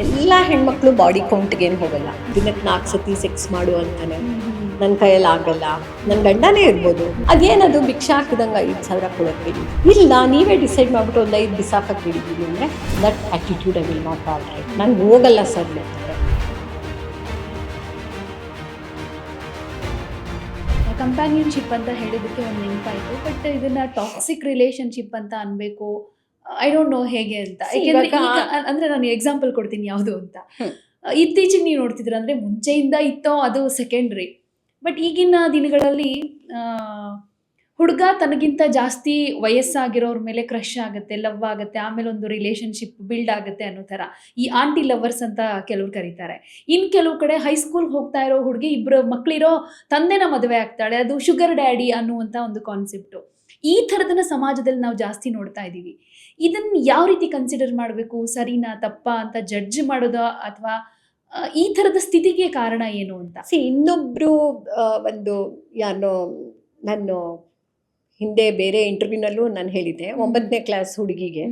ಎಲ್ಲ ಹೆಣ್ಮಕ್ಳು ಬಾಡಿ ಕೌಂಟ್ಗೆ ಏನು ಹೋಗಲ್ಲ. ದಿನಕ್ಕೆ 4 ಸತಿ ಸೆಕ್ಸ್ ಮಾಡು ಅಂತಾನೆ. ನನ್ನ ಕೈಯಲ್ಲಿ ಆಗಲ್ಲ, ನನ್ನ ಗಂಡನೇ ಇರ್ಬೋದು. ಅದೇನದು ಭಿಕ್ಷೆ ಹಾಕಿದಂಗೆ 5,000 ಕೊಡೋಕ್ಕೆ ಇಲ್ಲ, ನೀವೇ ಡಿಸೈಡ್ ಮಾಡಿಬಿಟ್ಟು ಒಂದು 5 ಬಿಸಾಕಕ್ಕೆ ಬಿಡಿದ್ದೀನಿ ಅಂದರೆ that attitude I will not tolerate. ನಾನು ಹೋಗಲ್ಲ ಸರ್ ಅಂತಾರೆ. ಕಂಪ್ಯಾನಿಯನ್ಶಿಪ್ ಅಂತ ಹೇಳಿದಕ್ಕೆ ಒಂದು ನೆನಪಾಯಿತು. ಬಟ್ ಇದನ್ನ ಟಾಕ್ಸಿಕ್ ರಿಲೇಶನ್ಶಿಪ್ ಅಂತ ಅನ್ಬೇಕು, ಐ ಡೋಂಟ್ ನೋ ಹೇಗೆ ಅಂತ. ಯಾಕೆಂದ್ರೆ ಅಂದ್ರೆ ನಾನು ಎಕ್ಸಾಂಪಲ್ ಕೊಡ್ತೀನಿ ಯಾವುದು ಅಂತ. ಇತ್ತೀಚೆಗೆ ನೀವು ನೋಡ್ತಿದ್ರ ಅಂದ್ರೆ ಮುಂಚೆಯಿಂದ ಇತ್ತೋ ಅದು ಸೆಕೆಂಡ್ರಿ. ಬಟ್ ಈಗಿನ ದಿನಗಳಲ್ಲಿ ಹುಡುಗ ತನಗಿಂತ ಜಾಸ್ತಿ ವಯಸ್ಸಾಗಿರೋರ ಮೇಲೆ ಕ್ರಶ್ ಆಗುತ್ತೆ, ಲವ್ ಆಗುತ್ತೆ, ಆಮೇಲೆ ಒಂದು ರಿಲೇಶನ್ಶಿಪ್ ಬಿಲ್ಡ್ ಆಗುತ್ತೆ ಅನ್ನೋ ಥರ ಈ ಆಂಟಿ ಲವರ್ಸ್ ಅಂತ ಕೆಲವ್ರು ಕರೀತಾರೆ. ಇನ್ನು ಕೆಲವು ಕಡೆ ಹೈಸ್ಕೂಲ್ಗೆ ಹೋಗ್ತಾ ಇರೋ ಹುಡುಗಿ ಇಬ್ಬರು ಮಕ್ಕಳಿರೋ ತಂದೆನ ಮದುವೆ ಆಗ್ತಾಳೆ, ಅದು ಶುಗರ್ ಡ್ಯಾಡಿ ಅನ್ನುವಂಥ ಒಂದು ಕಾನ್ಸೆಪ್ಟು. ಈ ಥರದನ್ನ ಸಮಾಜದಲ್ಲಿ ನಾವು ಜಾಸ್ತಿ ನೋಡ್ತಾ ಇದ್ದೀವಿ. ಇದನ್ನು ಯಾವ ರೀತಿ ಕನ್ಸಿಡರ್ ಮಾಡಬೇಕು, ಸರಿನಾ ತಪ್ಪಾ ಅಂತ ಜಡ್ಜ್ ಮಾಡೋದಾ, ಅಥವಾ ಈ ಥರದ ಸ್ಥಿತಿಗೆ ಕಾರಣ ಏನು ಅಂತ? ಇನ್ನೊಬ್ರು ಒಂದು ಯಾರೋ ನಾನು ಹಿಂದೆ ಬೇರೆ ಇಂಟರ್ವ್ಯೂನಲ್ಲೂ ನಾನು ಹೇಳಿದ್ದೆ, 9ನೇ ಕ್ಲಾಸ್ ಹುಡುಗಿಗೆ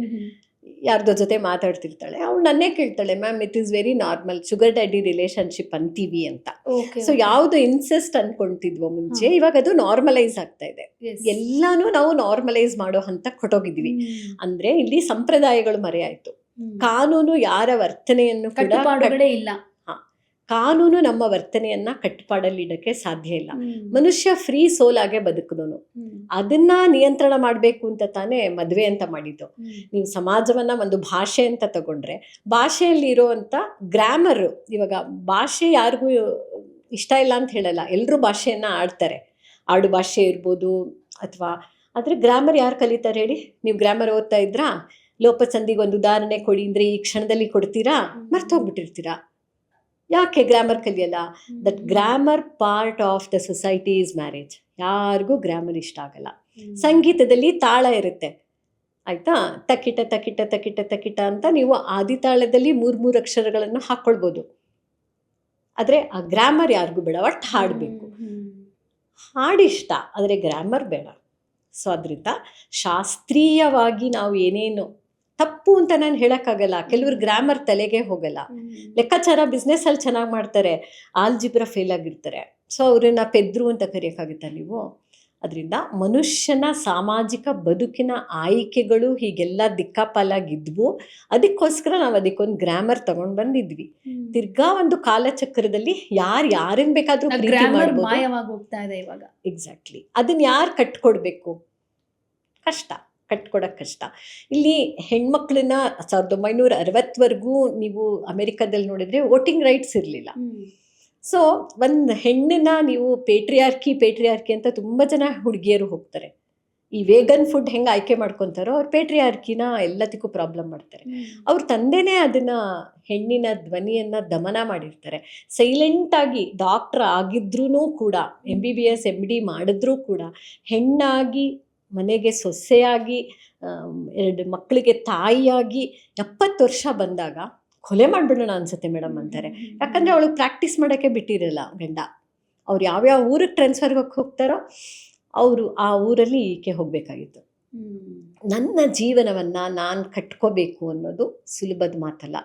ಯಾರ್ದೋ ಜೊತೆ ಮಾತಾಡ್ತಿರ್ತಾಳೆ, ಅವಳು ನನ್ನೇ ಕೇಳ್ತಾಳೆ, ma'am it is very normal, sugar daddy relationship ಅಂತೀವಿ ಅಂತ. ಸೊ ಯಾವುದು ಇನ್ಸೆಸ್ಟ್ ಅನ್ಕೊಂತಿದ್ವೋ ಮುಂಚೆ, ಇವಾಗ ಅದು ನಾರ್ಮಲೈಸ್ ಆಗ್ತಾ ಇದೆ. ಎಲ್ಲಾನು ನಾವು ನಾರ್ಮಲೈಸ್ ಮಾಡೋ ಹಂತ ಕೊಟ್ಟೋಗಿದ್ವಿ. ಅಂದ್ರೆ ಇಲ್ಲಿ ಸಂಪ್ರದಾಯಗಳು ಮರೆಯಾಯ್ತು. ಕಾನೂನು ಯಾರ ವರ್ತನೆಯನ್ನು ಕೂಡ ಇಲ್ಲ. ಕಾನೂನು ನಮ್ಮ ವರ್ತನೆಯನ್ನ ಕಟ್ಟುಪಾಡಲ್ಲಿಡಕ್ಕೆ ಸಾಧ್ಯ ಇಲ್ಲ. ಮನುಷ್ಯ ಫ್ರೀ ಸೋಲ್ ಆಗೇ ಬದುಕುದನು. ಅದನ್ನ ನಿಯಂತ್ರಣ ಮಾಡಬೇಕು ಅಂತ ತಾನೇ ಮದುವೆ ಅಂತ ಮಾಡಿದ್ದು. ನೀವು ಸಮಾಜವನ್ನ ಒಂದು ಭಾಷೆ ಅಂತ ತಗೊಂಡ್ರೆ, ಭಾಷೆಯಲ್ಲಿ ಇರುವಂತ ಗ್ರಾಮರ್, ಇವಾಗ ಭಾಷೆ ಯಾರಿಗೂ ಇಷ್ಟ ಇಲ್ಲ ಅಂತ ಹೇಳಲ್ಲ, ಎಲ್ಲರೂ ಭಾಷೆಯನ್ನ ಆಡ್ತಾರೆ. ಆಡು ಭಾಷೆ ಇರ್ಬೋದು ಅಥವಾ, ಆದ್ರೆ ಗ್ರಾಮರ್ ಯಾರು ಕಲಿತಾರೆ ಹೇಳಿ? ನೀವು ಗ್ರಾಮರ್ ಓದ್ತಾ ಇದ್ರಾ, ಲೋಪಸಂಧಿಗೆ ಒಂದು ಉದಾಹರಣೆ ಕೊಡಿ ಅಂದ್ರೆ ಈ ಕ್ಷಣದಲ್ಲಿ ಕೊಡ್ತೀರಾ? ಮರ್ತೋಗ್ಬಿಟ್ಟಿರ್ತೀರಾ. ಯಾಕೆ ಗ್ರಾಮರ್ ಕಲಿಯಲ್ಲ? That grammar part of the society is marriage. ಯಾರಿಗೂ ಗ್ರಾಮರ್ ಇಷ್ಟ ಆಗಲ್ಲ. ಸಂಗೀತದಲ್ಲಿ ತಾಳ ಇರುತ್ತೆ, ಆಯ್ತಾ? ತಕಿಟ ತಕಿಟ ತಕಿಟ ತಕಿಟ ಅಂತ ನೀವು ಆದಿತಾಳದಲ್ಲಿ 3 ಅಕ್ಷರಗಳನ್ನು ಹಾಕ್ಕೊಳ್ಬೋದು. ಆದರೆ ಆ ಗ್ರಾಮರ್ ಯಾರಿಗೂ ಬೇಡ, ಒಟ್ಟು ಹಾಡಬೇಕು. ಹಾಡಿಷ್ಟ, ಆದರೆ ಗ್ರಾಮರ್ ಬೇಡ. ಸೊ ಅದರಿಂದ ಶಾಸ್ತ್ರೀಯವಾಗಿ ನಾವು ಏನೇನು ತಪ್ಪು ಅಂತ ನಾನು ಹೇಳೋಕ್ಕಾಗಲ್ಲ. ಕೆಲವ್ರು ಗ್ರಾಮರ್ ತಲೆಗೆ ಹೋಗಲ್ಲ. ಲೆಕ್ಕಾಚಾರ ಬಿಸ್ನೆಸ್ಸಲ್ಲಿ ಚೆನ್ನಾಗಿ ಮಾಡ್ತಾರೆ, ಆಲ್ಜಿಬ್ರಾ ಫೇಲ್ ಆಗಿರ್ತಾರೆ. ಸೊ ಅವ್ರನ್ನ ಪೆದ್ರು ಅಂತ ಕರೆಯೋಕ್ಕಾಗುತ್ತಾ ನೀವು? ಅದರಿಂದ ಮನುಷ್ಯನ ಸಾಮಾಜಿಕ ಬದುಕಿನ ಆಯ್ಕೆಗಳು ಹೀಗೆಲ್ಲ ದಿಕ್ಕಾಪಾಲಾಗಿದ್ವು. ಅದಕ್ಕೋಸ್ಕರ ನಾವು ಅದಕ್ಕೊಂದು ಗ್ರಾಮರ್ ತಗೊಂಡು ಬಂದಿದ್ವಿ. ತಿರ್ಗಾ ಒಂದು ಕಾಲಚಕ್ರದಲ್ಲಿ ಯಾರನ್ನ ಬೇಕಾದ್ರೂ ಪ್ರೀತಿ ಮಾಡ್ಬೋದು. ಹೋಗ್ತಾ ಇದೆ ಇವಾಗ. ಎಕ್ಸಾಕ್ಟ್ಲಿ. ಅದನ್ನ ಯಾರು ಕಟ್ಕೊಡ್ಬೇಕು? ಕಷ್ಟ, ಕಟ್ಕೊಡೋಕ್ಕೆ ಕಷ್ಟ. ಇಲ್ಲಿ ಹೆಣ್ಮಕ್ಳನ್ನ 1960ವರೆಗೂ ನೀವು ಅಮೆರಿಕದಲ್ಲಿ ನೋಡಿದ್ರೆ ವೋಟಿಂಗ್ ರೈಟ್ಸ್ ಇರಲಿಲ್ಲ. ಸೊ ಒಂದು ಹೆಣ್ಣನ್ನ ನೀವು ಪೇಟ್ರಿಯಾರ್ಕಿ ಅಂತ ತುಂಬ ಜನ ಹುಡುಗಿಯರು ಹೋಗ್ತಾರೆ. ಈ ವೇಗನ್ ಫುಡ್ ಹೆಂಗೆ ಆಯ್ಕೆ ಮಾಡ್ಕೊತಾರೋ ಅವ್ರು ಪೇಟ್ರಿಯಾರ್ಕಿನ ಎಲ್ಲದಕ್ಕೂ ಪ್ರಾಬ್ಲಮ್ ಮಾಡ್ತಾರೆ. ಅವ್ರ ತಂದೆನೇ ಅದನ್ನು ಹೆಣ್ಣಿನ ಧ್ವನಿಯನ್ನು ದಮನ ಮಾಡಿರ್ತಾರೆ. ಸೈಲೆಂಟಾಗಿ ಡಾಕ್ಟ್ರ್ ಆಗಿದ್ರೂ ಕೂಡ, MBBS MD ಮಾಡಿದ್ರೂ ಕೂಡ, ಹೆಣ್ಣಾಗಿ ಮನೆಗೆ ಸೊಸೆಯಾಗಿ 2 ಮಕ್ಕಳಿಗೆ ತಾಯಿಯಾಗಿ 70 ವರ್ಷ ಬಂದಾಗ ಕೊಲೆ ಮಾಡಿಬಿಡೋಣ ಅನ್ಸುತ್ತೆ ಮೇಡಮ್ ಅಂತಾರೆ. ಯಾಕಂದರೆ ಅವಳು ಪ್ರಾಕ್ಟೀಸ್ ಮಾಡೋಕ್ಕೆ ಬಿಟ್ಟಿರಲ್ಲ ಗಂಡ. ಅವ್ರು ಯಾವ್ಯಾವ ಊರಿಗೆ ಟ್ರಾನ್ಸ್ಫರ್ಗೆ ಹೋಗ್ತಾರೋ ಅವರು ಆ ಊರಲ್ಲಿ ಈಕೆ ಹೋಗಬೇಕಾಗಿತ್ತು. ನನ್ನ ಜೀವನವನ್ನು ನಾನು ಕಟ್ಕೋಬೇಕು ಅನ್ನೋದು ಸುಲಭದ ಮಾತಲ್ಲ.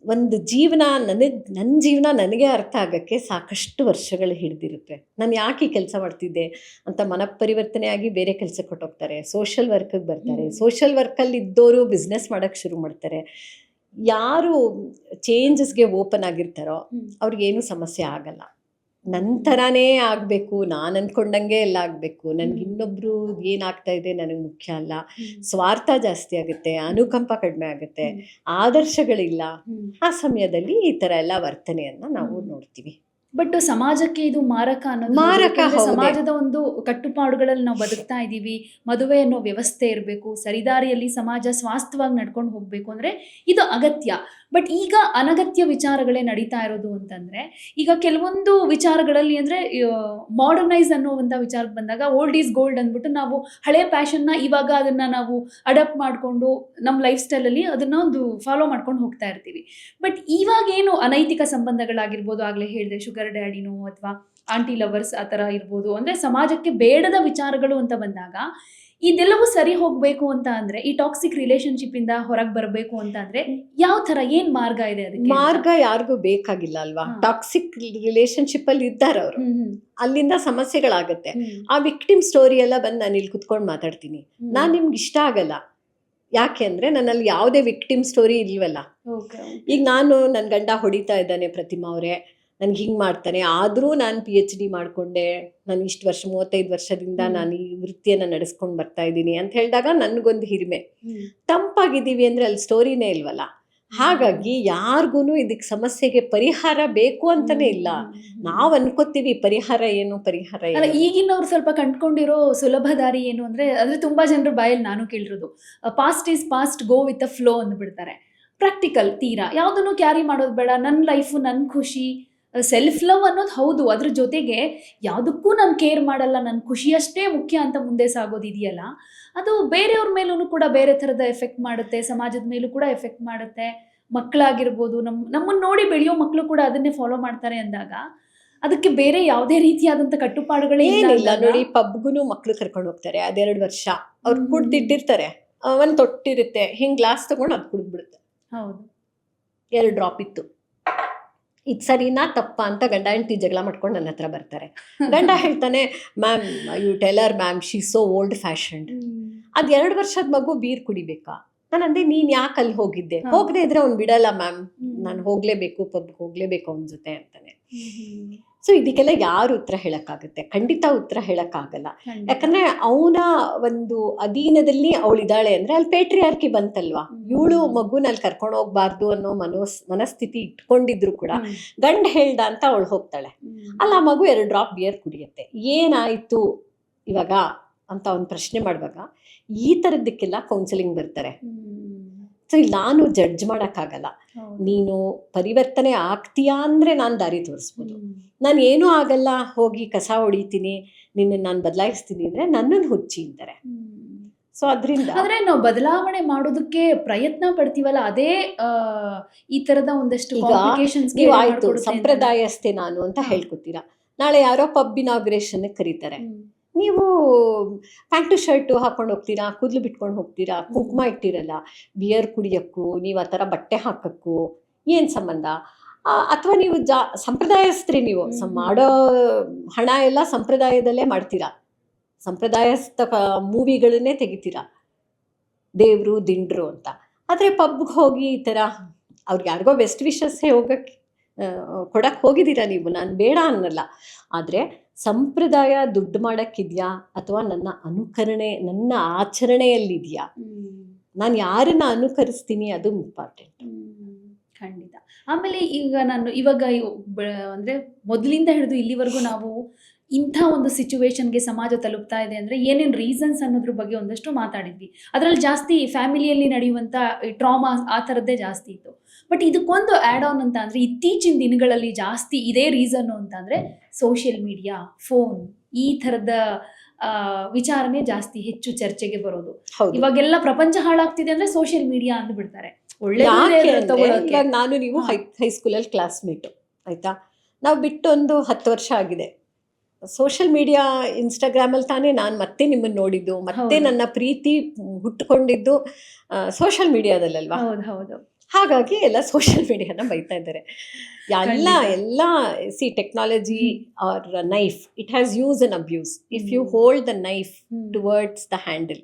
ಒಂದು ಜೀವನ ನನ್ನ ಜೀವನ ನನಗೆ ಅರ್ಥ ಆಗೋಕ್ಕೆ ಸಾಕಷ್ಟು ವರ್ಷಗಳು ಹಿಡಿದಿರುತ್ತೆ. ನಾನು ಯಾಕೆ ಈ ಕೆಲಸ ಮಾಡ್ತಿದ್ದೆ ಅಂತ ಮನಪರಿವರ್ತನೆ ಆಗಿ ಬೇರೆ ಕೆಲಸಕ್ಕೆ ಹೊಟ್ಟೋಗ್ತಾರೆ, ಸೋಷಲ್ ವರ್ಕಿಗೆ ಬರ್ತಾರೆ. ಸೋಷಲ್ ವರ್ಕಲ್ಲಿ ಇದ್ದವರು ಬಿಸ್ನೆಸ್ ಮಾಡೋಕ್ಕೆ ಶುರು ಮಾಡ್ತಾರೆ. ಯಾರು ಚೇಂಜಸ್ಗೆ ಓಪನ್ ಆಗಿರ್ತಾರೋ ಅವ್ರಿಗೇನು ಸಮಸ್ಯೆ ಆಗಲ್ಲ. ನಂತರನೇ ಆಗಬೇಕು, ನಾನು ಅಂದ್ಕೊಂಡಂಗೆ ಎಲ್ಲ ಆಗಬೇಕು, ನನಗೆ ಇನ್ನೊಬ್ರು ಏನಾಗ್ತಾ ಇದೆ ನನಗೆ ಮುಖ್ಯ ಅಲ್ಲ. ಸ್ವಾರ್ಥ ಜಾಸ್ತಿ ಆಗುತ್ತೆ, ಅನುಕಂಪ ಕಡಿಮೆ ಆಗುತ್ತೆ, ಆದರ್ಶಗಳಿಲ್ಲ. ಆ ಸಮಯದಲ್ಲಿ ಈ ಥರ ಎಲ್ಲ ವರ್ತನೆಯನ್ನು ನಾವು ನೋಡ್ತೀವಿ. ಬಟ್ ಸಮಾಜಕ್ಕೆ ಇದು ಮಾರಕ ಅನ್ನೋದು ಸಮಾಜದ ಒಂದು ಕಟ್ಟುಪಾಡುಗಳಲ್ಲಿ ನಾವು ಬದುಕ್ತಾ ಇದ್ದೀವಿ. ಮದುವೆ ಅನ್ನೋ ವ್ಯವಸ್ಥೆ ಇರಬೇಕು, ಸರಿದಾರಿಯಲ್ಲಿ ಸಮಾಜ ಸ್ವಾಸ್ಥ್ಯವಾಗಿ ನಡ್ಕೊಂಡು ಹೋಗಬೇಕು ಅಂದರೆ ಇದು ಅಗತ್ಯ. ಬಟ್ ಈಗ ಅನಗತ್ಯ ವಿಚಾರಗಳೇ ನಡೀತಾ ಇರೋದು ಅಂತಂದರೆ, ಈಗ ಕೆಲವೊಂದು ವಿಚಾರಗಳಲ್ಲಿ ಅಂದರೆ ಮಾಡರ್ನೈಸ್ ಅನ್ನೋವಂಥ ವಿಚಾರಕ್ಕೆ ಬಂದಾಗ ಓಲ್ಡ್ ಈಸ್ ಗೋಲ್ಡ್ ಅಂದ್ಬಿಟ್ಟು ನಾವು ಹಳೆ ಪ್ಯಾಷನ್ನ ಇವಾಗ ಅದನ್ನು ನಾವು ಅಡಾಪ್ಟ್ ಮಾಡಿಕೊಂಡು ನಮ್ಮ ಲೈಫ್ ಸ್ಟೈಲಲ್ಲಿ ಅದನ್ನು ಒಂದು ಫಾಲೋ ಮಾಡ್ಕೊಂಡು ಹೋಗ್ತಾ ಇರ್ತೀವಿ. ಬಟ್ ಇವಾಗೇನು ಅನೈತಿಕ ಸಂಬಂಧಗಳಾಗಿರ್ಬೋದು, ಆಗಲೇ ಹೇಳಿದೆ ಶುಗರ್ ಡ್ಯಾಡಿನೋ ಅಥವಾ ಆಂಟಿ ಲವರ್ಸ್ ಆ ಥರ ಇರ್ಬೋದು, ಅಂದರೆ ಸಮಾಜಕ್ಕೆ ಬೇಡದ ವಿಚಾರಗಳು ಅಂತ ಬಂದಾಗ ಇದೆಲ್ಲವೂ ಸರಿ ಹೋಗ್ಬೇಕು ಅಂತ ಅಂದ್ರೆ ಈ ಟಾಕ್ಸಿಕ್ ರಿಲೇಶನ್ಶಿಪ್ ಇಂದ ಹೊರಗೆ ಬರಬೇಕು ಅಂತ ಅಂದ್ರೆ ಯಾವ ತರ ಏನ್ ಮಾರ್ಗ ಇದೆ ಅದಕ್ಕೆ ಅಂತ? ಮಾರ್ಗ ಯಾರಿಗೂ ಬೇಕಾಗಿಲ್ಲ ಅಲ್ವಾ. ಹಾ. ಟಾಕ್ಸಿಕ್ ರಿಲೇಶನ್ಶಿಪ್ ಅಲ್ಲಿ ಇದ್ದಾರೆ ಅವರು, ಹ್ಮ್, ಅಲ್ಲಿಂದ ಸಮಸ್ಯೆಗಳಾಗತ್ತೆ. ಹ್ಮ್, ಆ ವಿಕ್ಟಿಮ್ ಸ್ಟೋರಿ ಎಲ್ಲ ಬಂದು ನಾನು ಇಲ್ಲಿ ಕುತ್ಕೊಂಡು ಮಾತಾಡ್ತೀನಿ, ಹ್ಮ್. ನಾನ್ ನಿಮ್ಗೆ ಇಷ್ಟ ಆಗಲ್ಲ. ಯಾಕೆ ಅಂದ್ರೆ ನನ್ನಲ್ಲಿ ಯಾವುದೇ ವಿಕ್ಟಿಮ್ ಸ್ಟೋರಿ ಇಲ್ವಲ್ಲ. Okay, okay. ಈಗ ನನ್ನ ಗಂಡ ಹೊಡಿತಾ ಇದ್ದಾನೆ ಪ್ರತಿಮಾ ಅವರೇ, ನನ್ಗೆ ಹಿಂಗೆ ಮಾಡ್ತಾನೆ, ಆದರೂ ನಾನು PhD ಮಾಡಿಕೊಂಡೆ, ನಾನು ಇಷ್ಟು ವರ್ಷ 35 ವರ್ಷದಿಂದ ನಾನು ಈ ವೃತ್ತಿಯನ್ನು ನಡೆಸ್ಕೊಂಡು ಬರ್ತಾ ಇದ್ದೀನಿ ಅಂತ ಹೇಳಿದಾಗ ನನಗೊಂದು ಹಿರಿಮೆ. ಹ್ಮ್. ತಂಪಾಗಿದ್ದೀವಿ ಅಂದರೆ ಅಲ್ಲಿ ಸ್ಟೋರಿನೇ ಇಲ್ವಲ್ಲ. ಹಾಗಾಗಿ ಯಾರಿಗೂ ಇದಕ್ಕೆ ಸಮಸ್ಯೆಗೆ ಪರಿಹಾರ ಬೇಕು ಅಂತಾನೆ ಇಲ್ಲ. ನಾವು ಅನ್ಕೋತೀವಿ ಪರಿಹಾರ ಏನು ಪರಿಹಾರ ಅಲ್ಲ, ಏನು. ಈಗಿನವ್ರು ಸ್ವಲ್ಪ ಕಂಡ್ಕೊಂಡಿರೋ ಸುಲಭ ದಾರಿ ಏನು ಅಂದ್ರೆ ತುಂಬಾ ಜನರ ಬಾಯಲ್ಲಿ ನಾನು ಕೇಳಿರೋದು past is past, go with a flow ಅಂದ್ಬಿಡ್ತಾರೆ. ಪ್ರಾಕ್ಟಿಕಲ್ ತೀರಾ ಯಾವುದನ್ನು ಕ್ಯಾರಿ ಮಾಡೋದು ಬೇಡ, ನನ್ನ ಲೈಫು ನನ್ನ ಖುಷಿ, ಸೆಲ್ಫ್ ಲವ್ ಅನ್ನೋದು ಹೌದು, ಅದ್ರ ಜೊತೆಗೆ ಯಾವುದಕ್ಕೂ ನಾನು ಕೇರ್ ಮಾಡಲ್ಲ, ನನ್ನ ಖುಷಿಯಷ್ಟೇ ಮುಖ್ಯ ಅಂತ ಮುಂದೆ ಸಾಗೋದಿದೆಯಲ್ಲ, ಅದು ಬೇರೆಯವ್ರ ಮೇಲೂ ಕೂಡ ಬೇರೆ ಥರದ ಎಫೆಕ್ಟ್ ಮಾಡುತ್ತೆ, ಸಮಾಜದ ಮೇಲೂ ಕೂಡ ಎಫೆಕ್ಟ್ ಮಾಡುತ್ತೆ. ಮಕ್ಕಳಾಗಿರ್ಬೋದು, ನಮ್ಮನ್ನು ನೋಡಿ ಬೆಳೆಯೋ ಮಕ್ಕಳು ಕೂಡ ಅದನ್ನೇ ಫಾಲೋ ಮಾಡ್ತಾರೆ ಅಂದಾಗ ಅದಕ್ಕೆ ಬೇರೆ ಯಾವುದೇ ರೀತಿಯಾದಂಥ ಕಟ್ಟುಪಾಡುಗಳೇ ಏನಿಲ್ಲ ನೋಡಿ. ಪಬ್ಗೂ ಮಕ್ಳು ಕರ್ಕೊಂಡು ಹೋಗ್ತಾರೆ, ಅದೆರಡು ವರ್ಷ ಅವ್ರು ಕುಡ್ದಿಟ್ಟಿರ್ತಾರೆ, ಒಂದು ತೊಟ್ಟಿರುತ್ತೆ, ಹಿಂಗೆ ಗ್ಲಾಸ್ ತಗೊಂಡು ಅದು ಕುಡಿದ್ಬಿಡುತ್ತೆ. ಹೌದು, 2 ಡ್ರಾಪ್ ಇತ್ತು, ಇದು ಸರಿನಾ ತಪ್ಪ ಅಂತ ಗಂಡ ಹೆಂಡತಿ ಜಗಳ ಮಾಡ್ಕೊಂಡು ನನ್ನ ಹತ್ರ ಬರ್ತಾರೆ. ಗಂಡ ಹೇಳ್ತಾನೆ, ma'am you tailor ma'am she so old fashioned. ಅದು 2 ವರ್ಷದ ಮಗು ಬೀರ್ ಕುಡಿಬೇಕಾ? ನಾನು ಅಂದೆ, ನೀನು ಯಾಕೆ ಅಲ್ಲಿ ಹೋಗಿದ್ದೆ? ಹೋಗದೆ ಇದ್ರೆ ಅವ್ನು ಬಿಡಲ್ಲ ಮ್ಯಾಮ್, ನಾನು ಹೋಗಲೇಬೇಕು, ಪಬ್ಗೆ ಹೋಗಲೇಬೇಕು ಅವನ ಜೊತೆ ಅಂತಾನೆ. ಸೊ ಇದಕ್ಕೆಲ್ಲ ಯಾರು ಉತ್ತರ ಹೇಳಕ್ಕಾಗುತ್ತೆ? ಖಂಡಿತ ಉತ್ತರ ಹೇಳಕ್ಕಾಗಲ್ಲ. ಯಾಕಂದ್ರೆ ಅವನ ಒಂದು ಅಧೀನದಲ್ಲಿ ಅವಳಿದ್ದಾಳೆ ಅಂದ್ರೆ ಅಲ್ಲಿ ಪೇಟ್ರಿಯಾರ್ಕಿ ಬಂತಲ್ವಾ. ಇವಳು ಮಗುನ ಅಲ್ಲಿ ಕರ್ಕೊಂಡು ಹೋಗ್ಬಾರ್ದು ಅನ್ನೋ ಮನಸ್ಥಿತಿ ಇಟ್ಕೊಂಡಿದ್ರು ಕೂಡ ಗಂಡ ಹೇಳ್ದ ಅಂತ ಅವಳು ಹೋಗ್ತಾಳೆ. ಅಲ್ಲ, ಆ ಮಗು 2 ಡ್ರಾಪ್ ಬಿಯರ್ ಕುಡಿಯುತ್ತೆ. ಏನಾಯ್ತು ಇವಾಗ ಅಂತ ಅವ್ನು ಪ್ರಶ್ನೆ ಮಾಡುವಾಗ ಈ ಥರದ್ದಕ್ಕೆಲ್ಲ ಕೌನ್ಸಿಲಿಂಗ್ ಬರ್ತಾರೆ. ಸೊ ಇಲ್ಲಿ ನಾನು ಜಡ್ಜ್ ಮಾಡೋಕ್ಕಾಗಲ್ಲ. ನೀನು ಪರಿವರ್ತನೆ ಆಗ್ತೀಯಾ ಅಂದರೆ ನಾನು ದಾರಿ ತೋರಿಸ್ಬೋದು. ನಾನು ಏನೂ ಆಗಲ್ಲ, ಹೋಗಿ ಕಸ ಹೊಡಿತೀನಿ, ನಿನ್ನನ್ನು ನಾನು ಬದಲಾಯಿಸ್ತೀನಿ ಅಂದರೆ ನನ್ನನ್ನು ಹುಚ್ಚಿ ಅಂತಾರೆ. ಸೊ ಅದರಿಂದ ಆದರೆ ನಾವು ಬದಲಾವಣೆ ಮಾಡೋದಕ್ಕೆ ಪ್ರಯತ್ನ ಪಡ್ತೀವಲ್ಲ, ಅದೇ ಈ ಥರದ ಒಂದಷ್ಟು ಕಾಂಪ್ಲಿಕೇಶನ್ಸ್. ನೀವು ಆಯಿತು ಸಂಪ್ರದಾಯಸ್ಥೆ ನಾನು ಅಂತ ಹೇಳ್ಕೊತೀರಾ, ನಾಳೆ ಯಾರೋ ಪಬ್ ಇನಾಗ್ರೇಷನ್ಗೆ ಕರೀತಾರೆ, ನೀವು ಪ್ಯಾಂಟು ಶರ್ಟು ಹಾಕೊಂಡು ಹೋಗ್ತೀರಾ, ಕೂದಲು ಬಿಟ್ಕೊಂಡು ಹೋಗ್ತೀರಾ, ಕುಂಕುಮ ಇಟ್ಟಿರಲ್ಲ, ಬಿಯರ್ ಕುಡಿಯೋಕ್ಕೂ ನೀವು ಆ ಥರ ಬಟ್ಟೆ ಹಾಕೋಕ್ಕೂ ಏನು ಸಂಬಂಧ? ಅಥವಾ ನೀವು ಸಂಪ್ರದಾಯಸ್ಥರಿ, ನೀವು ಮಾಡೋ ಹಣ ಎಲ್ಲ ಸಂಪ್ರದಾಯದಲ್ಲೇ ಮಾಡ್ತೀರಾ, ಸಂಪ್ರದಾಯಸ್ಥ ಮೂವಿಗಳನ್ನೇ ತೆಗಿತೀರಾ, ದೇವರು ದಿಂಡ್ರು ಅಂತ. ಆದರೆ ಪಬ್ಗೆ ಹೋಗಿ ಈ ಥರ ಅವ್ರಿಗೆ ಯಾರಿಗೋ ಬೆಸ್ಟ್ ವಿಶಸ್ಸೇ ಹೋಗೋಕ್ಕೆ ಕೊಡಕ್ಕೆ ಹೋಗಿದ್ದೀರಾ ನೀವು, ನಾನು ಬೇಡ ಅನ್ನಲ್ಲ. ಆದರೆ ಸಂಪ್ರದಾಯ ದುಡ್ಡು ಮಾಡೋಕ್ಕಿದೆಯಾ ಅಥವಾ ನನ್ನ ಅನುಕರಣೆ, ನನ್ನ ಆಚರಣೆಯಲ್ಲಿದೆಯಾ, ನಾನು ಯಾರನ್ನ ಅನುಕರಿಸ್ತೀನಿ, ಅದು ಇಂಪಾರ್ಟೆಂಟ್. ಖಂಡಿತ. ಆಮೇಲೆ ಇವಾಗ ಅಂದರೆ ಮೊದಲಿಂದ ಹಿಡಿದು ಇಲ್ಲಿವರೆಗೂ ನಾವು ಇಂಥ ಒಂದು ಸಿಚುವೇಶನ್ಗೆ ಸಮಾಜ ತಲುಪ್ತಾ ಇದೆ ಅಂದರೆ ಏನೇನು ರೀಸನ್ಸ್ ಅನ್ನೋದ್ರ ಬಗ್ಗೆ ಒಂದಷ್ಟು ಮಾತಾಡಿದ್ವಿ. ಅದರಲ್ಲಿ ಜಾಸ್ತಿ ಫ್ಯಾಮಿಲಿಯಲ್ಲಿ ನಡೆಯುವಂಥ ಟ್ರಾಮಾ ಆ ಥರದ್ದೇ ಜಾಸ್ತಿ ಇತ್ತು. ಬಟ್ ಇದಕ್ಕೊಂದು ಆ್ಯಡ್ ಆನ್ ಅಂತ ಅಂದರೆ ಇತ್ತೀಚಿನ ದಿನಗಳಲ್ಲಿ ಜಾಸ್ತಿ ಇದೇ ರೀಸನ್ನು ಅಂತ ಅಂದರೆ ಸೋಷಿಯಲ್ ಮೀಡಿಯಾ, ಫೋನ್, ಈ ಥರದ ವಿಚಾರನೇ ಜಾಸ್ತಿ ಹೆಚ್ಚು ಚರ್ಚೆಗೆ ಬರೋದು. ಇವಾಗೆಲ್ಲ ಪ್ರಪಂಚ ಹಾಳಾಗ್ತಿದೆ ಅಂದರೆ ಸೋಷಿಯಲ್ ಮೀಡಿಯಾ ಅಂದ್ಬಿಡ್ತಾರೆ. ಒಳ್ಳೆ ಇವಾಗ ನಾನು ನೀವು ಹೈಸ್ಕೂಲಲ್ಲಿ ಕ್ಲಾಸ್ಮೇಟು ಆಯಿತಾ, ನಾವು ಬಿಟ್ಟು ಒಂದು 10 ವರ್ಷ ಆಗಿದೆ. ಸೋಷಿಯಲ್ ಮೀಡಿಯಾ ಇನ್ಸ್ಟಾಗ್ರಾಮಲ್ಲಿ ತಾನೇ ನಾನು ಮತ್ತೆ ನಿಮ್ಮನ್ನು ನೋಡಿದ್ದು, ಮತ್ತೆ ನನ್ನ ಪ್ರೀತಿ ಹುಟ್ಟುಕೊಂಡಿದ್ದು ಸೋಷಿಯಲ್ ಮೀಡಿಯಾದಲ್ಲಲ್ವಾ. ಹೌದು. ಹಾಗಾಗಿ ಎಲ್ಲ ಸೋಷಿಯಲ್ ಮೀಡಿಯಾನ ಬೈತಾ ಇದ್ದಾರೆ. ಎಲ್ಲ see technology are knife, it has use and abuse. If you hold the knife towards the handle,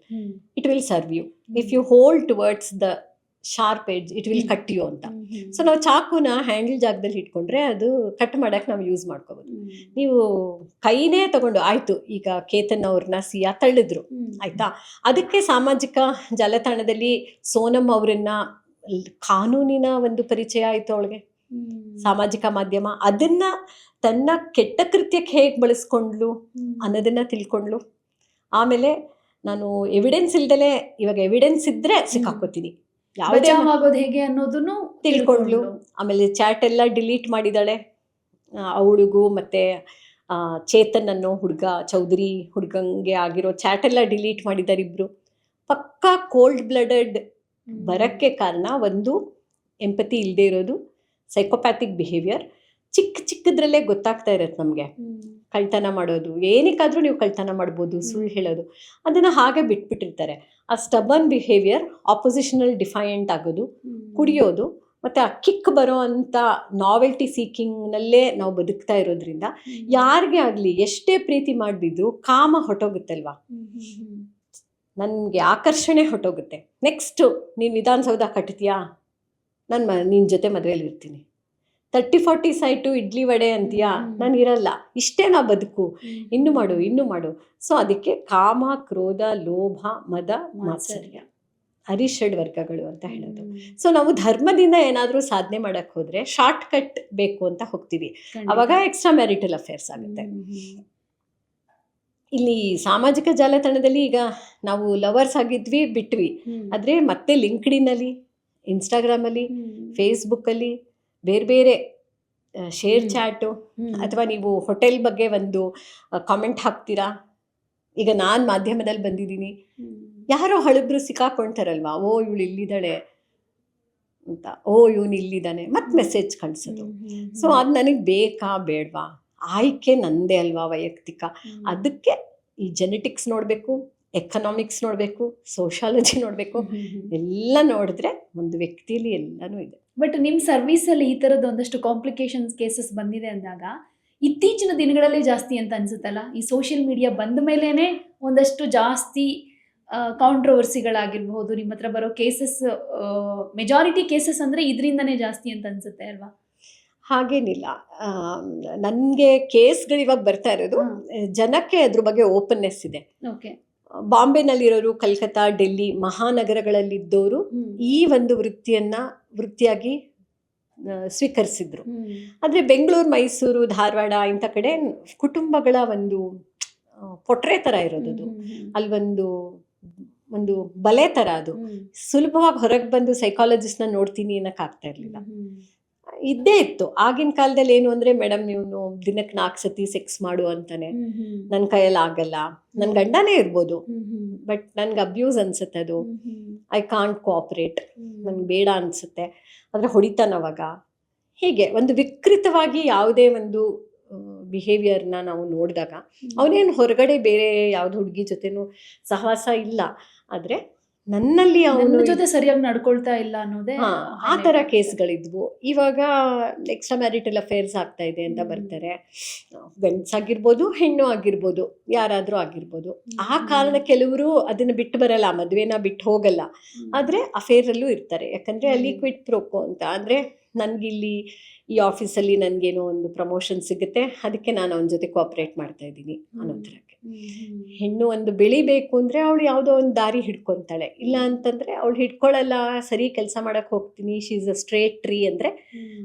it will serve you. If you hold towards the sharp edge, it will cut you ಅಂತ. So ನಾವು ಚಾಕುನ handle ಜಾಗದಲ್ಲಿ ಇಟ್ಕೊಂಡ್ರೆ ಅದು cut ಮಾಡಕ್ಕೆ ನಾವು use ಮಾಡ್ಕೋಬೋದು. ನೀವು ಕೈನೇ ತಗೊಂಡು ಆಯಿತು, ಈಗ ಕೇತನ್ ಅವ್ರನ್ನ ಸಿಯಾ ತಳ್ಳಿದ್ರು ಆಯಿತಾ, ಅದಕ್ಕೆ ಸಾಮಾಜಿಕ ಜಾಲತಾಣದಲ್ಲಿ ಸೋನಮ್ ಅವರನ್ನ ಕಾನೂನಿನ ಒಂದು ಪರಿಚಯ ಆಯಿತು ಅವಳಿಗೆ, ಸಾಮಾಜಿಕ ಮಾಧ್ಯಮ ಅದನ್ನ ತನ್ನ ಕೆಟ್ಟ ಕೃತ್ಯಕ್ಕೆ ಹೇಗೆ ಬಳಸ್ಕೊಂಡ್ಲು ಅನ್ನೋದನ್ನ ತಿಳ್ಕೊಂಡ್ಲು. ಆಮೇಲೆ ನಾನು ಎವಿಡೆನ್ಸ್ ಇಲ್ದಲೆ, ಇವಾಗ ಎವಿಡೆನ್ಸ್ ಇದ್ರೆ ಸಿಕ್ಕಾಕೋತೀನಿ, ಯಾವುದೇ ಆಗೋದು ಹೇಗೆ ಅನ್ನೋದನ್ನು ತಿಳ್ಕೊಂಡ್ಲು. ಆಮೇಲೆ ಚಾಟ್ ಎಲ್ಲ ಡಿಲೀಟ್ ಮಾಡಿದಾಳೆ ಅವಳಿಗೂ, ಮತ್ತೆ ಚೇತನ್ ಅನ್ನೋ ಹುಡುಗ, ಚೌಧರಿ ಹುಡುಗಂಗೆ ಆಗಿರೋ ಚಾಟ್ ಎಲ್ಲ ಡಿಲೀಟ್ ಮಾಡಿದ್ದಾರೆ ಇಬ್ರು. ಪಕ್ಕಾ ಕೋಲ್ಡ್ ಬ್ಲಡೆಡ್ ಬರೋಕ್ಕೆ ಕಾರಣ ಒಂದು ಎಂಪತಿ ಇಲ್ಲದೆ ಇರೋದು, ಸೈಕೋಪ್ಯಾಥಿಕ್ ಬಿಹೇವಿಯರ್, ಚಿಕ್ಕದ್ರಲ್ಲೇ ಗೊತ್ತಾಗ್ತಾ ಇರತ್ತೆ ನಮಗೆ. ಕಳ್ತನ ಮಾಡೋದು, ಏನಕ್ಕಾದ್ರೂ ನೀವು ಕಳ್ತನ ಮಾಡ್ಬೋದು, ಸುಳ್ಳು ಹೇಳೋದು, ಅದನ್ನು ಹಾಗೆ ಬಿಟ್ಬಿಟ್ಟಿರ್ತಾರೆ. ಆ ಸ್ಟಬನ್ ಬಿಹೇವಿಯರ್, ಆಪೋಸಿಷನಲ್ ಡಿಫೈಯೆಂಟ್ ಆಗೋದು, ಕುಡಿಯೋದು, ಮತ್ತು ಆ ಕಿಕ್ ಬರೋ ಅಂಥ ನಾವೆಲ್ಟಿ ಸೀಕಿಂಗ್ನಲ್ಲೇ ನಾವು ಬದುಕ್ತಾ ಇರೋದ್ರಿಂದ ಯಾರಿಗೆ ಆಗಲಿ ಎಷ್ಟೇ ಪ್ರೀತಿ ಮಾಡಿದ್ರು ಕಾಮ ಹೊಟ್ಟೋಗುತ್ತಲ್ವಾ, ನನಗೆ ಆಕರ್ಷಣೆ ಹೊಟ್ಟೋಗುತ್ತೆ. ನೆಕ್ಸ್ಟು ನೀನು ವಿಧಾನಸೌಧ ಕಟ್ತೀಯಾ, ನಿನ್ನ ಜೊತೆ ಮದುವೆಯಲ್ಲಿ ಇರ್ತೀನಿ. 30-40 ಸೈಟು ಇಡ್ಲಿ ವಡೆ ಅಂತೀಯಾ, ನಾನು ಇರಲ್ಲ, ಇಷ್ಟೇ ನಾ ಬದುಕು, ಇನ್ನು ಮಾಡು. ಸೊ ಅದಕ್ಕೆ ಕಾಮ, ಕ್ರೋಧ, ಲೋಭ, ಮದ, ಮಾತ್ಸರ್ಯ, ಅರಿಷಡ್ ವರ್ಗಗಳು ಅಂತ ಹೇಳೋದು. ಸೊ ನಾವು ಧರ್ಮದಿಂದ ಏನಾದರೂ ಸಾಧನೆ ಮಾಡಕ್ಕೆ ಹೋದರೆ ಶಾರ್ಟ್ ಕಟ್ ಬೇಕು ಅಂತ ಹೋಗ್ತೀವಿ, ಅವಾಗ ಎಕ್ಸ್ಟ್ರಾ ಮ್ಯಾರಿಟಲ್ ಅಫೇರ್ಸ್ ಆಗುತ್ತೆ. ಇಲ್ಲಿ ಸಾಮಾಜಿಕ ಜಾಲತಾಣದಲ್ಲಿ ಈಗ ನಾವು ಲವರ್ಸ್ ಆಗಿದ್ವಿ, ಬಿಟ್ವಿ, ಆದರೆ ಮತ್ತೆ ಲಿಂಕ್ಡ್ಇನ್ನಲ್ಲಿ, ಇನ್ಸ್ಟಾಗ್ರಾಮಲ್ಲಿ, ಫೇಸ್ಬುಕ್ಕಲ್ಲಿ ಬೇರೆ ಬೇರೆ ಶೇರ್ ಚಾಟು, ಅಥವಾ ನೀವು ಹೋಟೆಲ್ ಬಗ್ಗೆ ಒಂದು ಕಾಮೆಂಟ್ ಹಾಕ್ತೀರಾ. ಈಗ ನಾನು ಮಾಧ್ಯಮದಲ್ಲಿ ಬಂದಿದ್ದೀನಿ, ಯಾರೋ ಹಳಬ್ರು ಸಿಕ್ಕಾಕೊಳ್ತಾರಲ್ವಾ, ಓ ಇವಳು ಇಲ್ಲಿದ್ದಾಳೆ ಅಂತ, ಓ ಇವನು ಇಲ್ಲಿದ್ದಾನೆ, ಮತ್ತೆ ಮೆಸೇಜ್ ಕಳಿಸೋದು. ಸೊ ಅದು ನನಗೆ ಬೇಕಾ ಬೇಡವಾ, ಆಯ್ಕೆ ನಂದೇ ಅಲ್ವಾ ವೈಯಕ್ತಿಕ. ಅದಕ್ಕೆ ಈ ಜೆನೆಟಿಕ್ಸ್ ನೋಡಬೇಕು, ಎಕನಾಮಿಕ್ಸ್ ನೋಡಬೇಕು, ಸೋಷಾಲಜಿ ನೋಡಬೇಕು, ಎಲ್ಲ ನೋಡಿದ್ರೆ ಒಂದು ವ್ಯಕ್ತಿಯಲ್ಲಿ ಎಲ್ಲನೂ ಇದೆ. ಬಟ್ ನಿಮ್ಮ ಸರ್ವಿಸಲ್ಲಿ ಈ ಥರದ್ದು ಒಂದಷ್ಟು ಕಾಂಪ್ಲಿಕೇಶನ್ಸ್ ಕೇಸಸ್ ಬಂದಿದೆ ಅಂದಾಗ ಇತ್ತೀಚಿನ ದಿನಗಳಲ್ಲೇ ಜಾಸ್ತಿ ಅಂತ ಅನ್ಸುತ್ತಲ್ಲ, ಈ ಸೋಷಿಯಲ್ ಮೀಡಿಯಾ ಬಂದ ಮೇಲೇ ಒಂದಷ್ಟು ಜಾಸ್ತಿ ಕಾಂಟ್ರವರ್ಸಿಗಳಾಗಿರ್ಬೋದು, ನಿಮ್ಮ ಹತ್ರ ಬರೋ ಕೇಸಸ್ ಮೆಜಾರಿಟಿ ಕೇಸಸ್ ಅಂದರೆ ಇದರಿಂದನೇ ಜಾಸ್ತಿ ಅಂತ ಅನ್ಸುತ್ತೆ ಅಲ್ವಾ? ಹಾಗೇನಿಲ್ಲ, ನನಗೆ ಕೇಸ್ಗಳು ಇವಾಗ ಬರ್ತಾ ಇರೋದು ಜನಕ್ಕೆ ಅದ್ರ ಬಗ್ಗೆ ಓಪನ್ನೆಸ್ ಇದೆ. ಓಕೆ, ಬಾಂಬೆನಲ್ಲಿರೋರು, ಕಲ್ಕತ್ತಾ, ಡೆಲ್ಲಿ ಮಹಾನಗರಗಳಲ್ಲಿದ್ದವರು ಈ ಒಂದು ವೃತ್ತಿಯಾಗಿ ಸ್ವೀಕರಿಸಿದ್ರು. ಆದರೆ ಬೆಂಗಳೂರು, ಮೈಸೂರು, ಧಾರವಾಡ ಇಂಥ ಕಡೆ ಕುಟುಂಬಗಳ ಒಂದು ಪೊಟ್ರೆ ಥರ ಇರೋದು, ಅಲ್ಲಿ ಒಂದು ಬಲೆ ಥರ, ಅದು ಸುಲಭವಾಗಿ ಹೊರಗೆ ಬಂದು ಸೈಕಾಲಜಿಸ್ಟ್ನ ನೋಡ್ತೀನಿ ಅನ್ನೋಕ್ಕಾಗ್ತಾ ಇರಲಿಲ್ಲ. ಇದ್ದೇ ಇತ್ತು ಆಗಿನ ಕಾಲದಲ್ಲಿ. ಏನು ಅಂದರೆ, ಮೇಡಮ್ ನೀವು ದಿನಕ್ಕೆ 4 ಸತಿ ಸೆಕ್ಸ್ ಮಾಡು ಅಂತಾನೆ, ನನ್ನ ಕೈಯಲ್ಲಿ ಆಗಲ್ಲ, ನನ್ನ ಗಂಡನೇ ಇರ್ಬೋದು, ಬಟ್ ನನ್ಗೆ ಅಬ್ಯೂಸ್ ಅನ್ಸುತ್ತೆ, ಅದು ಐ ಕಾಂಟ್ ಕೋಆಪ್ರೇಟ್, ನನ್ಗೆ ಬೇಡ ಅನಿಸುತ್ತೆ, ಆದರೆ ಹೊಡಿತಾನವಾಗ. ಹೀಗೆ ಒಂದು ವಿಕೃತವಾಗಿ ಯಾವುದೇ ಒಂದು ಬಿಹೇವಿಯರ್ನ ನಾವು ನೋಡಿದಾಗ, ಅವನೇನು ಹೊರಗಡೆ ಬೇರೆ ಯಾವ್ದು ಹುಡುಗಿ ಜೊತೆನೂ ಸಹವಾಸ ಇಲ್ಲ, ಆದರೆ ನನ್ನಲ್ಲಿ ಅವನ ಜೊತೆ ಸರಿಯಾಗಿ ನಡ್ಕೊಳ್ತಾ ಇಲ್ಲ ಅನ್ನೋದೇ ಆ ಥರ ಕೇಸ್ಗಳಿದ್ವು. ಇವಾಗ ಎಕ್ಸ್ಟ್ರಾ ಮ್ಯಾರಿಟಲ್ ಅಫೇರ್ಸ್ ಆಗ್ತಾ ಇದೆ ಅಂತ ಬರ್ತಾರೆ, ಗಂಡಸಾಗಿರ್ಬೋದು, ಹೆಣ್ಣು ಆಗಿರ್ಬೋದು, ಯಾರಾದರೂ ಆಗಿರ್ಬೋದು. ಆ ಕಾರಣ ಕೆಲವರು ಅದನ್ನು ಬಿಟ್ಟು ಬರಲ್ಲ, ಮದುವೆನ ಬಿಟ್ಟು ಹೋಗಲ್ಲ, ಆದರೆ ಅಫೇರಲ್ಲೂ ಇರ್ತಾರೆ. ಯಾಕಂದರೆ ಅಲ್ಲಿ ಕ್ವಿಟ್ ಪ್ರೋಕೋ ಅಂತ, ಅಂದರೆ ನನಗಿಲ್ಲಿ ಈ ಆಫೀಸಲ್ಲಿ ನನಗೇನೋ ಒಂದು ಪ್ರಮೋಷನ್ ಸಿಗುತ್ತೆ, ಅದಕ್ಕೆ ನಾನು ಅವನ ಜೊತೆ ಕೋಆಪ್ರೇಟ್ ಮಾಡ್ತಾ ಇದ್ದೀನಿ ಅನ್ನೋ ಥರಕ್ಕೆ. ಹೆಣ್ಣು ಒಂದು ಬೆಳಿಬೇಕು ಅಂದರೆ ಅವಳು ಯಾವುದೋ ಒಂದು ದಾರಿ ಹಿಡ್ಕೊತಾಳೆ, ಇಲ್ಲ ಅಂತಂದರೆ ಅವಳು ಹಿಡ್ಕೊಳ್ಳಲ್ಲ. ಸರಿ ಕೆಲಸ ಮಾಡೋಕ್ಕೆ ಹೋಗ್ತೀನಿ, she is a straight tree ಅಂದರೆ,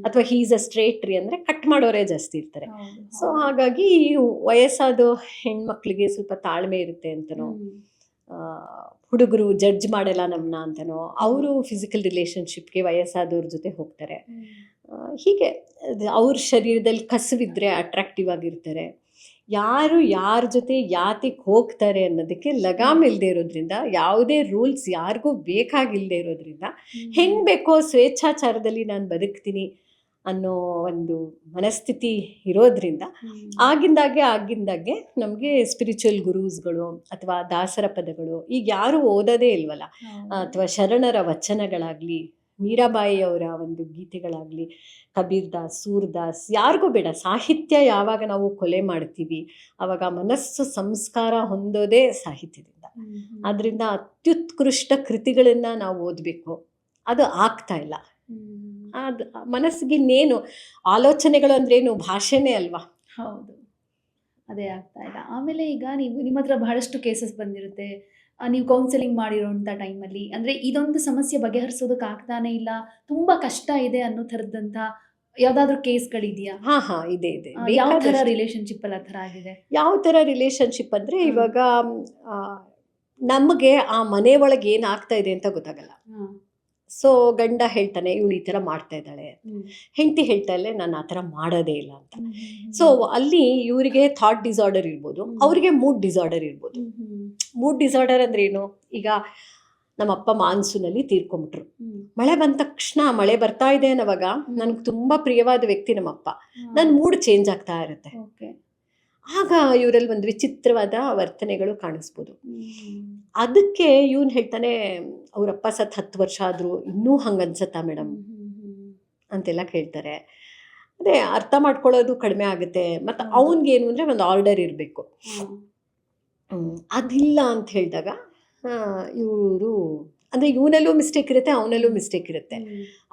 ಅಥವಾ he is a straight tree ಅಂದರೆ ಕಟ್ ಮಾಡೋರೇ ಜಾಸ್ತಿ ಇರ್ತಾರೆ. ಸೊ ಹಾಗಾಗಿ ವಯಸ್ಸಾದ ಹೆಣ್ಮಕ್ಳಿಗೆ ಸ್ವಲ್ಪ ತಾಳ್ಮೆ ಇರುತ್ತೆ ಅಂತನೋ, ಹುಡುಗರು ಜಡ್ಜ್ ಮಾಡಲ್ಲ ನಮ್ಮನ್ನ ಅಂತನೋ, ಅವರು ಫಿಸಿಕಲ್ ರಿಲೇಷನ್ಶಿಪ್ಗೆ ವಯಸ್ಸಾದವ್ರ ಜೊತೆ ಹೋಗ್ತಾರೆ. ಹೀಗೆ ಅವ್ರ ಶರೀರದಲ್ಲಿ ಕಸುವಿದ್ರೆ ಅಟ್ರಾಕ್ಟಿವ್ ಆಗಿರ್ತಾರೆ. ಯಾರು ಯಾರ ಜೊತೆ ಯಾತಿಗೆ ಹೋಗ್ತಾರೆ ಅನ್ನೋದಕ್ಕೆ ಲಗಾಮ್ ಇಲ್ಲದೆ ಇರೋದ್ರಿಂದ, ಯಾವುದೇ ರೂಲ್ಸ್ ಯಾರಿಗೂ ಬೇಕಾಗಿಲ್ಲದೆ ಇರೋದ್ರಿಂದ, ಹೆಂಗೆ ಬೇಕೋ ಸ್ವೇಚ್ಛಾಚಾರದಲ್ಲಿ ನಾನು ಬದುಕ್ತೀನಿ ಅನ್ನೋ ಒಂದು ಮನಸ್ಥಿತಿ ಇರೋದ್ರಿಂದ ಆಗಿಂದಾಗೆ ನಮಗೆ ಸ್ಪಿರಿಚುವಲ್ ಗುರೂಸ್ಗಳು ಅಥವಾ ದಾಸರ ಪದಗಳು ಈಗ ಯಾರು ಓದೋದೇ ಇಲ್ವಲ್ಲ, ಅಥವಾ ಶರಣರ ವಚನಗಳಾಗಲಿ, ಮೀರಾಬಾಯಿಯವರ ಒಂದು ಗೀತೆಗಳಾಗಲಿ, ಕಬೀರ್ ದಾಸ್, ಸೂರ್ದಾಸ್, ಯಾರಿಗೂ ಬೇಡ. ಸಾಹಿತ್ಯ ಯಾವಾಗ ನಾವು ಕೊಲೆ ಮಾಡ್ತೀವಿ ಆವಾಗ ಮನಸ್ಸು ಸಂಸ್ಕಾರ ಹೊಂದೋದೇ ಸಾಹಿತ್ಯದಿಂದ. ಆದ್ದರಿಂದ ಅತ್ಯುತ್ಕೃಷ್ಟ ಕೃತಿಗಳನ್ನು ನಾವು ಓದಬೇಕು, ಅದು ಆಗ್ತಾ ಇಲ್ಲ. ಅದು ಮನಸ್ಸಿಗಿನ್ನೇನು ಆಲೋಚನೆಗಳು ಅಂದ್ರೇನು, ಭಾಷೆನೇ ಅಲ್ವಾ? ಹೌದು, ಅದೇ ಆಗ್ತಾ ಇಲ್ಲ. ಆಮೇಲೆ ಈಗ ನಿಮ್ಮ ಹತ್ರ ಬಹಳಷ್ಟು ಕೇಸಸ್ ಬಂದಿರುತ್ತೆ, ನೀವು ಕೌನ್ಸಿಲಿಂಗ್ ಮಾಡಿರೋಂಥ ಟೈಮಲ್ಲಿ, ಅಂದರೆ ಇದೊಂದು ಸಮಸ್ಯೆ ಬಗೆಹರಿಸೋದಕ್ಕೆ ಆಗ್ತಾನೆ ಇಲ್ಲ, ತುಂಬ ಕಷ್ಟ ಇದೆ ಅನ್ನೋ ಥರದಂಥ ಯಾವುದಾದ್ರೂ ಕೇಸ್ಗಳಿದೆಯಾ? ಇದೆ. ಯಾವ ಥರ ರಿಲೇಷನ್ಶಿಪ್ಪಲ್ಲಿ ಆ ಥರ ಆಗಿದೆ? ಯಾವ ಥರ ರಿಲೇಷನ್ಶಿಪ್ ಅಂದರೆ, ಇವಾಗ ನಮಗೆ ಆ ಮನೆ ಒಳಗೆ ಏನಾಗ್ತಾ ಇದೆ ಅಂತ ಗೊತ್ತಾಗಲ್ಲ. ಸೊ ಗಂಡ ಹೇಳ್ತಾನೆ ಇವಳು ಈ ಥರ ಮಾಡ್ತಾ ಇದ್ದಾಳೆ, ಹೆಂಡತಿ ಹೇಳ್ತಾ ಇಲ್ಲೇ ನಾನು ಆ ಥರ ಮಾಡೋದೇ ಇಲ್ಲ ಅಂತ. ಸೊ ಅಲ್ಲಿ ಇವರಿಗೆ ಥಾಟ್ ಡಿಸಾರ್ಡರ್ ಇರ್ಬೋದು, ಅವರಿಗೆ ಮೂಡ್ ಡಿಸಾರ್ಡರ್ ಇರ್ಬೋದು. ಮೂಡ್ ಡಿಸಾರ್ಡರ್ ಅಂದ್ರೆ ಏನು? ಈಗ ನಮ್ಮಪ್ಪ ಮಾನ್ಸೂನಲ್ಲಿ ತೀರ್ಕೊಂಬಿಟ್ರು. ಮಳೆ ಬಂದ ತಕ್ಷಣ ಮಳೆ ಬರ್ತಾ ಇದೆ ಅನ್ನೋವಾಗ ನನಗೆ ತುಂಬ ಪ್ರಿಯವಾದ ವ್ಯಕ್ತಿ ನಮ್ಮಪ್ಪ. ನನ್ನ ಮೂಡ್ ಚೇಂಜ್ ಆಗ್ತಾ ಇರುತ್ತೆ. ಆಗ ಇವರಲ್ಲಿ ಒಂದು ವಿಚಿತ್ರವಾದ ವರ್ತನೆಗಳು ಕಾಣಿಸ್ಬೋದು. ಅದಕ್ಕೆ ಇವನು ಹೇಳ್ತಾನೆ, ಅವರಪ್ಪ ಸತ್ 10 ವರ್ಷ ಆದರೂ ಇನ್ನೂ ಹಂಗೆ ಅನ್ಸತ್ತಾ ಮೇಡಮ್ ಅಂತೆಲ್ಲ ಕೇಳ್ತಾರೆ. ಅದೇ ಅರ್ಥ ಮಾಡ್ಕೊಳ್ಳೋದು ಕಡಿಮೆ ಆಗುತ್ತೆ. ಮತ್ತು ಅವನಿಗೇನು ಅಂದರೆ ಒಂದು ಆರ್ಡರ್ ಇರಬೇಕು. ಅದಿಲ್ಲ ಅಂತ ಹೇಳಿದಾಗ ಇವರು ಅಂದರೆ ಇವನಲ್ಲೂ ಮಿಸ್ಟೇಕ್ ಇರುತ್ತೆ, ಅವನಲ್ಲೂ ಮಿಸ್ಟೇಕ್ ಇರುತ್ತೆ.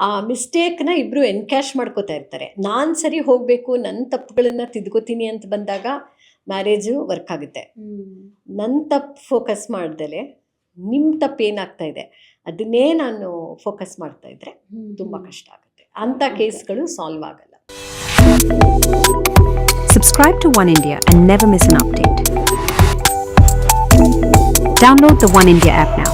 ಆ ಮಿಸ್ಟೇಕ್ನ ಇಬ್ಬರು ಎನ್ಕ್ಯಾಶ್ ಮಾಡ್ಕೋತಾ ಇರ್ತಾರೆ. ನಾನು ಸರಿ ಹೋಗಬೇಕು, ನನ್ನ ತಪ್ಪುಗಳನ್ನು ತಿದ್ಕೋತೀನಿ ಅಂತ ಬಂದಾಗ ಮ್ಯಾರೇಜು ವರ್ಕ್ ಆಗುತ್ತೆ. ನನ್ನ ತಪ್ಪು ಫೋಕಸ್ ಮಾಡ್ದಲೆ ನಿಮ್ಮ ತಪ್ಪು ಏನಾಗ್ತಾ ಇದೆ ಅದನ್ನೇ ನಾನು ಫೋಕಸ್ ಮಾಡ್ತಾ ಇದ್ರೆ ತುಂಬ ಕಷ್ಟ ಆಗುತ್ತೆ. ಅಂಥ ಕೇಸ್ಗಳು ಸಾಲ್ವ್ ಆಗಲ್ಲ. Subscribe to One India and never miss an update. Download the One India app now.